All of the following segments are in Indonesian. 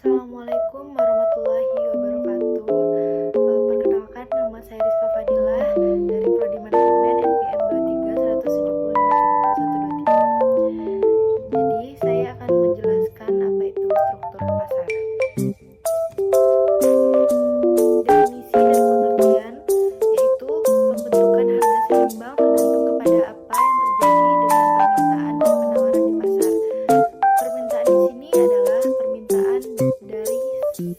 Assalamualaikum warahmatullahi wabarakatuh. Perkenalkan, nama saya Rizka Fadilah dari Prodi Manajemen NPM 23 175 31 23. Jadi saya akan menjelaskan apa itu struktur pasar. Definisi dan pengertian yaitu pembentukan harga seimbang tergantung kepada apa yang terjadi dengan permintaan dan penawaran di pasar. Permintaan di sini adalah permintaan dari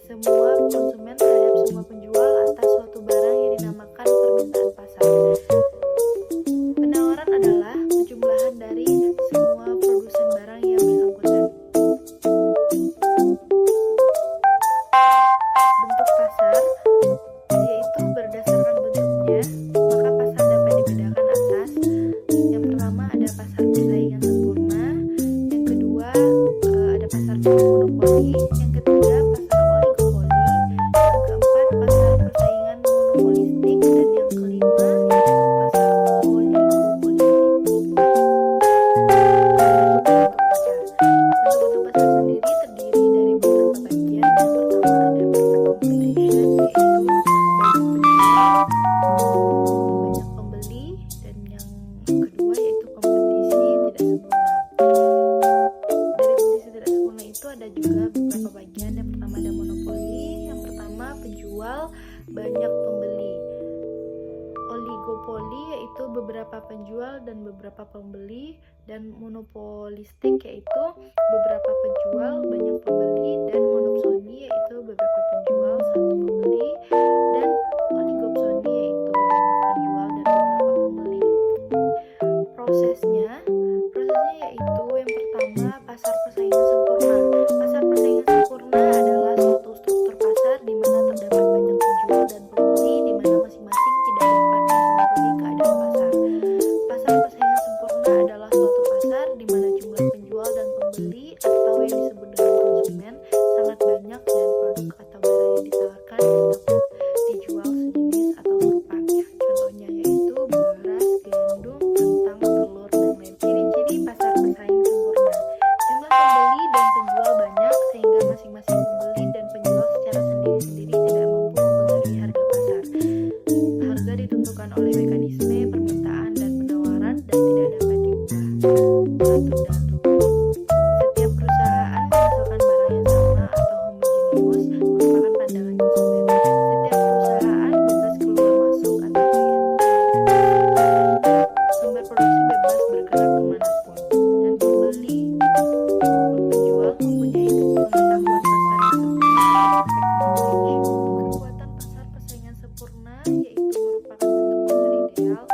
semua konsumen terhadap semua penjual atas suatu barang yang dinamakan permintaan pasar. Penawaran adalah penjumlahan dari semua produsen barang yang bersangkutan. Bentuk pasar yaitu berdasarkan bentuknya, maka pasar dapat dibedakan atas. Yang pertama ada pasar persaingan sempurna, yang kedua ada pasar monopoli, yang ketiga pasar oligopoli, yang keempat pasar persaingan monopolistik, dan yang kelima pasar oligopolistik. Bentuk pasar sendiri terdiri dari beberapa bagian. Yang pertama ada market competition, yaitu banyak pembeli, dan yang kedua yaitu kompetisi tidak sempurna. Dari kompetisi tidak sempurna itu ada juga beberapa bagian. Yang pertama ada monopoli, yang pertama penjual banyak pembeli. Oligopoli yaitu beberapa penjual dan beberapa pembeli, dan monopolistik yaitu beberapa penjual banyak pembeli, dan monopsoni yaitu beberapa penjual satu pembeli, dan oligopsoni yaitu banyak penjual dan beberapa pembeli. Prosesnya yaitu yang pertama pasar persaingan sempurna. Pasar persaingan sempurna adalah suatu struktur pasar di mana terdapat banyak penjual dan pembeli, di mana masing-masing tidak dapat mempengaruhi keadaan pasar. Pasar persaingan sempurna adalah suatu pasar di mana jumlah penjual dan pembeli atau yang disebut dengan konsumen sangat banyak, dan produk atau barang yang ditawarkan dapat dijual sejenis atau serupa. Contohnya yaitu beras, gandum, kentang, telur, dan lain. Ciri-ciri pasar bersaing sempurna: jumlah pembeli dan penjual banyak sehingga masing-masing pembeli dan penjual secara sendiri-sendiri tidak mampu mempengaruhi harga pasar. Harga ditentukan oleh mekanisme permintaan dan penawaran dan tidak dapat diubah atur-atur. Setiap perusahaan menghasilkan barang yang sama atau homogeneous merupakan pandangan konsumen. Setiap perusahaan bebas keluar masuk atau sumber produksi bebas bergerak kemanapun, dan pembeli maupun penjual mempunyai pengetahuan pasar yang sempurna atau perfect knowledge. Kekuatan pasar persaingan sempurna yaitu merupakan bentuk pasar ideal.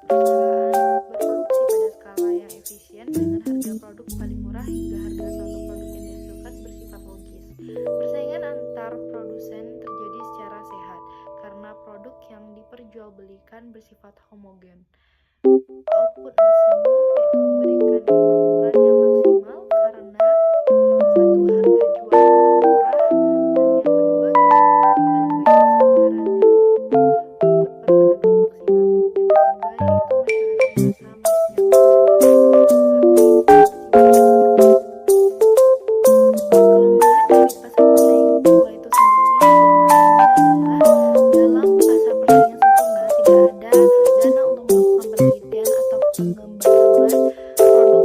Perusahaan berproduksi pada skala yang efisien dengan harga produk paling murah hingga harga suatu produk yang dihasilkan bersifat logis. Persaingan antar produsen terjadi secara sehat karena produk yang diperjualbelikan bersifat homogen. Output maksimum yaitu memberikan kemakmuran yang maksimal karena satu harga jual yang termurah, dan yang kedua jumlah output paling banyak sehingga rasio output per penduduk maksimal. Yang ketiga yaitu masyarakat berusaha menyediakan hidup yang nyaman dan berkelanjutan. Kelemahan dari pasar persaingan sempurna itu sendiri adalah dalam pasar persaingan sempurna tidak ada dana untuk melakukan penelitian atau pengembangan produk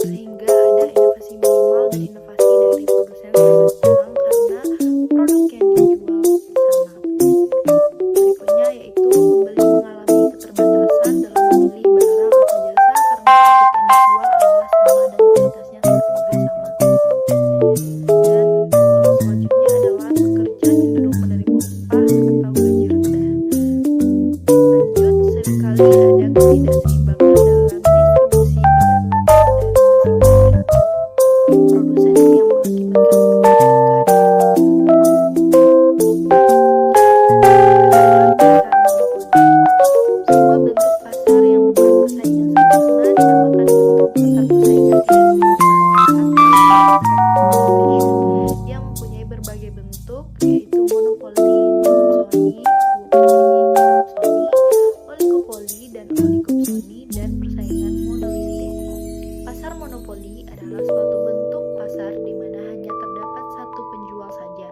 sehingga ada inovasi minimal, dan inovasi dari produsen sangat jarang karena produk yang dijual sama. Berikutnya yaitu pembeli mengalami keterbatasan dalam memilih barang atau jasa karena produk yang dijual adalah sama dan kualitasnya juga sama. Dan selanjutnya adalah pekerja cenderung menerima upah atau gaji rendah. Lanjut, seringkali ada ketidakseimbangan dalam distribusi pendapatan dari masing-masing produsen yang mengakibatkan perubahan keadaan. Semua bentuk pasar yang bukan persaingan sempurna dinamakan bentuk pasar persaingan tidak sempurna atau competition, yang mempunyai berbagai bentuk yaitu monopoli, monopsoni, duopoli, duopsoni, oligopoli, dan oligopsoni, dan persaingan monolistik. Pasar monopoli adalah suatu bentuk pasar di mana hanya terdapat satu penjual saja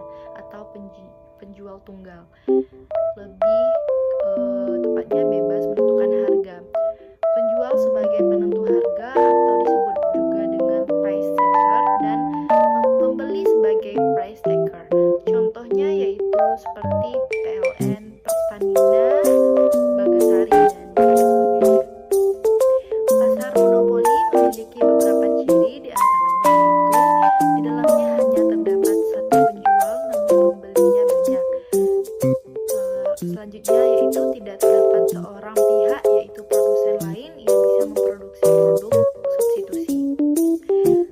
price taker. Contohnya yaitu seperti PLN, Pertamina, Bagasari, dan sebagainya. Pasar monopoli memiliki beberapa ciri, di antaranya yaitu di dalamnya hanya terdapat satu penjual namun pembelinya banyak. Selanjutnya yaitu tidak terdapat seorang pihak yaitu produsen lain yang bisa memproduksi produk substitusi.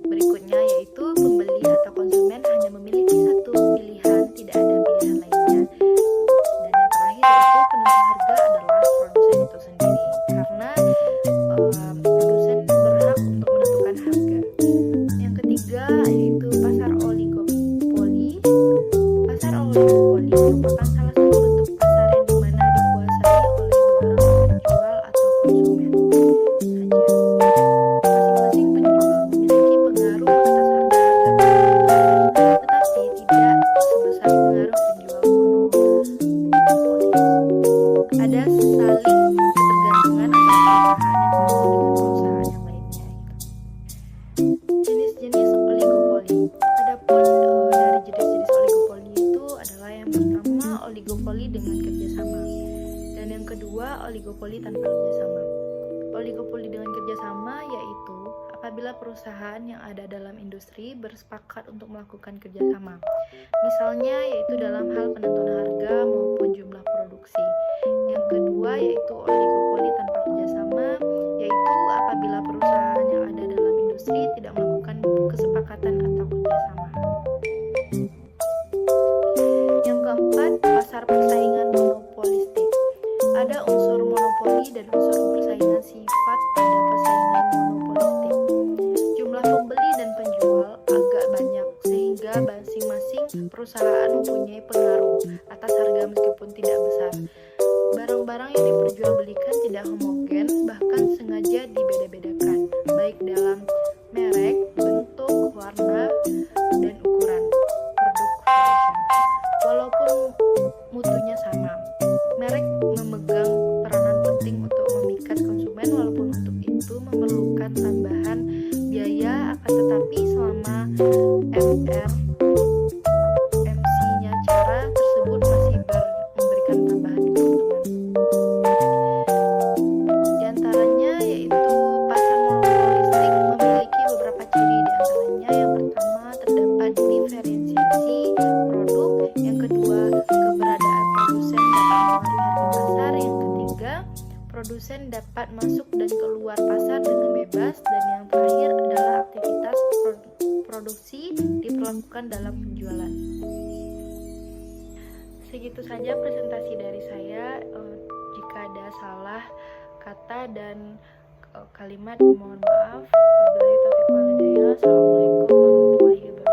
Berikutnya yaitu pembeli atau konsumen hanya memiliki satu pilihan, tidak ada pilihan lainnya. Dan yang terakhir yaitu penentu harga adalah produsen itu sendiri, karena produsen berhak untuk menentukan harga. Yang ketiga yaitu pasar oligopoli. Pasar oligopoli merupakan salah satu bentuk pasar yang dimana dikuasai oleh beberapa penjual atau konsumen saja. Masing-masing penjual memiliki pengaruh atas harga-harga tertentu, tetapi tidak sebesar pengaruh penjual monopolis. Ada saling ketergantungan antara perusahaan yang satu dengan perusahaan yang lainnya. Jenis-jenis oligopoli. Adapun dari jenis-jenis oligopoli itu adalah yang pertama oligopoli dengan kerjasama, dan yang kedua oligopoli tanpa kerjasama. Oligopoli dengan kerjasama yaitu apabila perusahaan yang ada dalam industri bersepakat untuk melakukan kerjasama, misalnya yaitu dalam hal penentuan harga maupun jumlah produksi. Yang kedua yaitu oligopoli tanpa kerjasama, yaitu apabila perusahaan yang ada dalam industri tidak melakukan kesepakatan atau kerjasama. Yang keempat, pasar persaingan monopolistik. Ada unsur monopoli dan unsur persaingan sifat pada persaingan monopolistik. Jumlah pembeli dan penjual agak banyak sehingga masing-masing perusahaan mempunyai pengaruh atas harga meskipun tidak besar. Barang-barang yang diperjualbelikan tidak homogen, bahkan sengaja dibeda-bedakan, baik dalam merek, bentuk, warna, dan ukuran produk fashion. Walaupun mutunya sama, merek memegang peranan penting untuk memikat konsumen, walaupun untuk itu memerlukan tambahan biaya, akan tetapi selama MC-nya cara tersebut masih memberikan tambahan keuntungan. Di antaranya yaitu pasar monopolistik memiliki beberapa ciri, di antaranya yang pertama terdapat diferensiasi produk, yang kedua keberadaan produsen dapat menguasai harga pasar, yang ketiga produsen dapat masuk dan keluar pasar dengan bebas, dan yang terakhir adalah aktivitas produksi diperlakukan dalam penjualan. Segitu saja presentasi dari saya. Jika ada salah kata dan kalimat, mohon maaf. Wabillahi taufiq wal hidayah. Assalamualaikum warahmatullahi wabarakatuh.